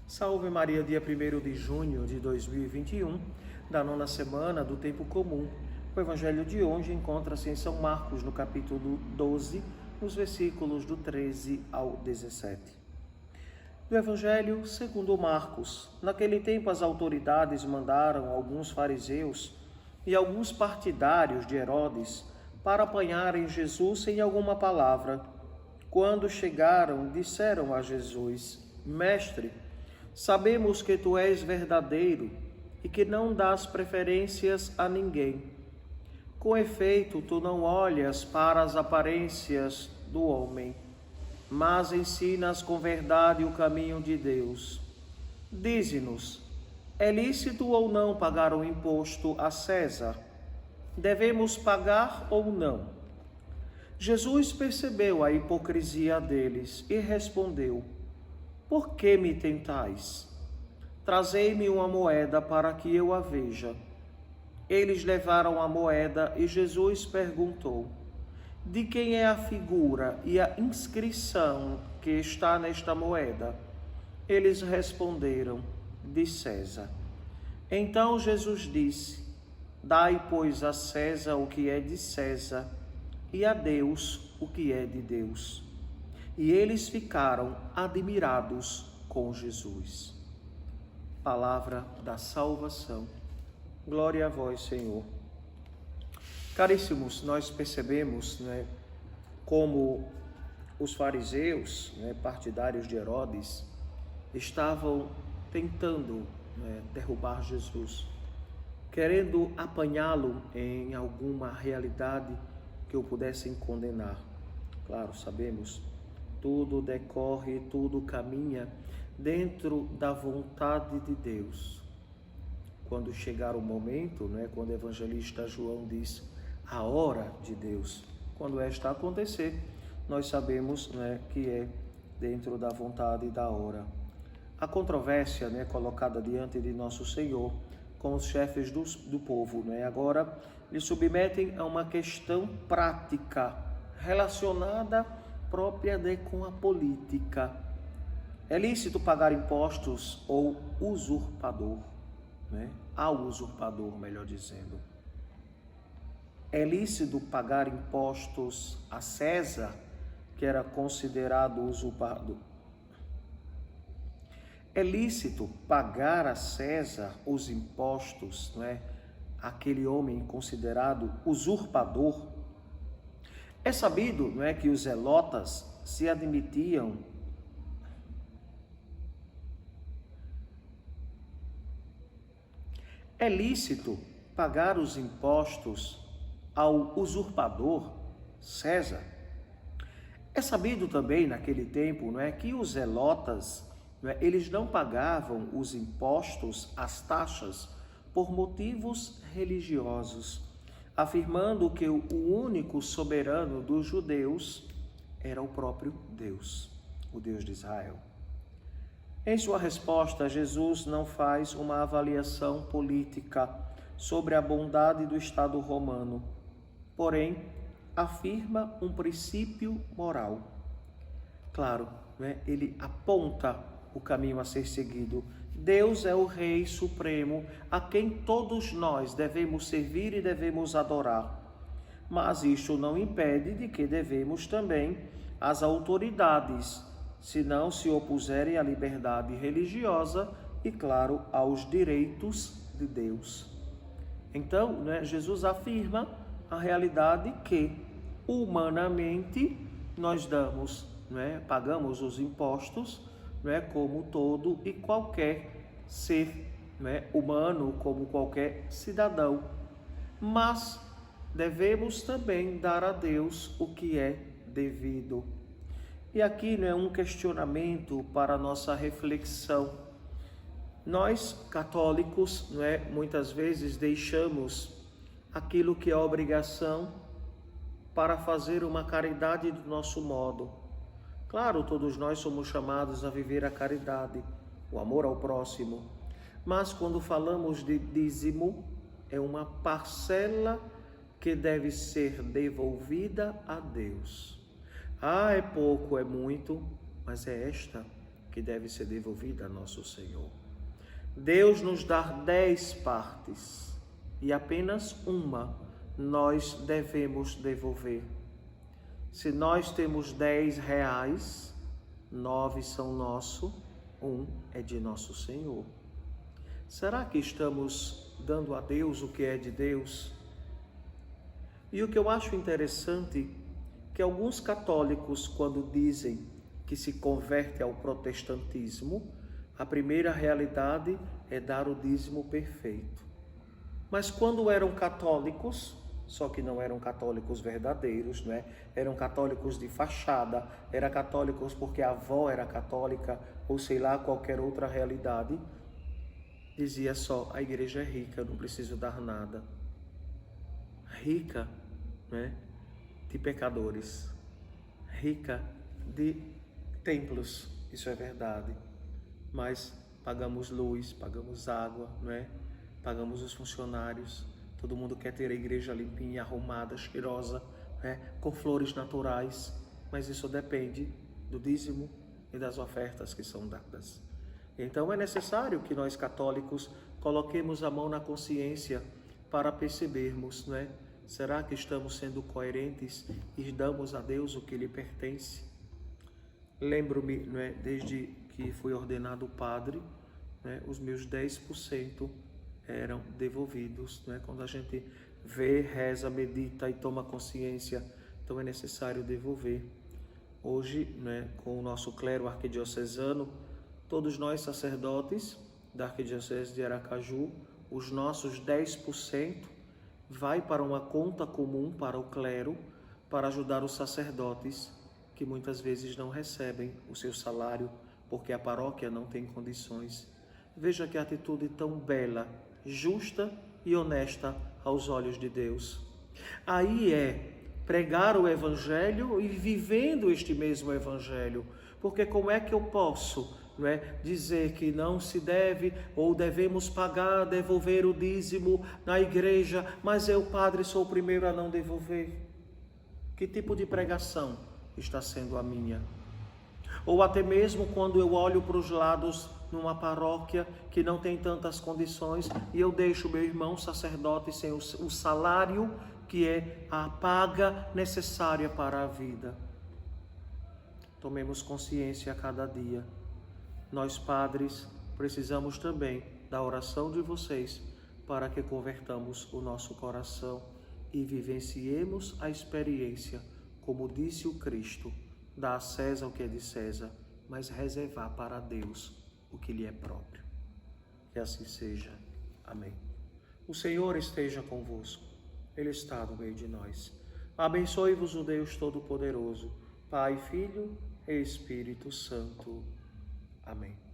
Salve Maria, dia 1º de junho de 2021, da nona semana do Tempo Comum. O Evangelho de hoje encontra-se em São Marcos, no capítulo 12, nos versículos do 13 ao 17. Do Evangelho segundo Marcos. Naquele tempo as autoridades mandaram alguns fariseus e alguns partidários de Herodes para apanharem Jesus sem alguma palavra. Quando chegaram, disseram a Jesus: Mestre, sabemos que tu és verdadeiro e que não dás preferências a ninguém. Com efeito, tu não olhas para as aparências do homem, mas ensinas com verdade o caminho de Deus. Dize-nos, é lícito ou não pagar o imposto a César? Devemos pagar ou não? Jesus percebeu a hipocrisia deles e respondeu: Por que me tentais? Trazei-me uma moeda para que eu a veja. Eles levaram a moeda e Jesus perguntou: De quem é a figura e a inscrição que está nesta moeda? Eles responderam: De César. Então Jesus disse: Dai, pois, a César o que é de César e a Deus o que é de Deus. E eles ficaram admirados com Jesus. Palavra da salvação. Glória a vós, Senhor. Caríssimos, nós percebemos, como os fariseus, partidários de Herodes, estavam tentando derrubar Jesus, querendo apanhá-lo em alguma realidade que o pudessem condenar. Claro, sabemos, tudo decorre, tudo caminha dentro da vontade de Deus. Quando chegar o momento, quando o evangelista João diz a hora de Deus, quando esta acontecer, nós sabemos que é dentro da vontade e da hora. A controvérsia colocada diante de nosso Senhor com os chefes do povo, agora lhe submetem a uma questão prática relacionada própria com a política. É lícito pagar impostos ou usurpador? Ao usurpador, melhor dizendo. É lícito pagar impostos a César, que era considerado usurpador? É lícito pagar a César os impostos, aquele homem considerado usurpador? É sabido, que os zelotas se admitiam É lícito pagar os impostos ao usurpador César? É sabido também naquele tempo, que os zelotas, eles não pagavam os impostos, as taxas, por motivos religiosos, afirmando que o único soberano dos judeus era o próprio Deus, o Deus de Israel. Em sua resposta, Jesus não faz uma avaliação política sobre a bondade do Estado romano, porém, afirma um princípio moral. Claro, ele aponta o caminho a ser seguido. Deus é o Rei Supremo, a quem todos nós devemos servir e devemos adorar. Mas isto não impede de que devemos também às autoridades, se não se opuserem à liberdade religiosa e, claro, aos direitos de Deus. Então, Jesus afirma a realidade que, humanamente, nós pagamos os impostos, como todo e qualquer ser humano, como qualquer cidadão. Mas devemos também dar a Deus o que é devido. E aqui um questionamento para a nossa reflexão. Nós, católicos, muitas vezes deixamos aquilo que é obrigação para fazer uma caridade do nosso modo. Claro, todos nós somos chamados a viver a caridade, o amor ao próximo. Mas quando falamos de dízimo, é uma parcela que deve ser devolvida a Deus. É pouco, é muito, mas é esta que deve ser devolvida a nosso Senhor. Deus nos dá 10 partes e apenas uma nós devemos devolver. Se nós temos 10 reais, 9 são nosso, 1 é de nosso Senhor. Será que estamos dando a Deus o que é de Deus? E o que eu acho interessante, que alguns católicos, quando dizem que se converte ao protestantismo, a primeira realidade é dar o dízimo perfeito. Mas quando eram católicos, só que não eram católicos verdadeiros, não é? Eram católicos de fachada, eram católicos porque a avó era católica, ou sei lá, qualquer outra realidade, dizia só, a igreja é rica, eu não preciso dar nada. Rica, né, de pecadores, rica de templos, isso é verdade, mas pagamos luz, pagamos água, não é? Pagamos os funcionários, todo mundo quer ter a igreja limpinha, arrumada, cheirosa, né? Com flores naturais, mas isso depende do dízimo e das ofertas que são dadas. Então é necessário que nós católicos coloquemos a mão na consciência para percebermos, não é? Será que estamos sendo coerentes e damos a Deus o que lhe pertence? Lembro-me, não é, desde que fui ordenado padre, né, os meus 10% eram devolvidos, não é? Quando a gente vê, reza, medita e toma consciência, então é necessário devolver. Hoje, né, com o nosso clero arquidiocesano, todos nós sacerdotes da Arquidiocese de Aracaju, os nossos 10% vai para uma conta comum para o clero, para ajudar os sacerdotes que muitas vezes não recebem o seu salário porque a paróquia não tem condições. Veja que atitude tão bela, justa e honesta aos olhos de Deus. Aí é pregar o Evangelho e vivendo este mesmo Evangelho, porque como é que eu posso, não é, dizer que não se deve ou devemos pagar, devolver o dízimo na igreja, mas eu, padre, sou o primeiro a não devolver? Que tipo de pregação está sendo a minha? Ou até mesmo quando eu olho para os lados numa paróquia que não tem tantas condições e eu deixo meu irmão sacerdote sem o salário que é a paga necessária para a vida. Tomemos consciência a cada dia. Nós, padres, precisamos também da oração de vocês para que convertamos o nosso coração e vivenciemos a experiência, como disse o Cristo, dar a César o que é de César, mas reservar para Deus o que lhe é próprio. Que assim seja. Amém. O Senhor esteja convosco. Ele está no meio de nós. Abençoe-vos o Deus Todo-Poderoso, Pai, Filho e Espírito Santo. Amém.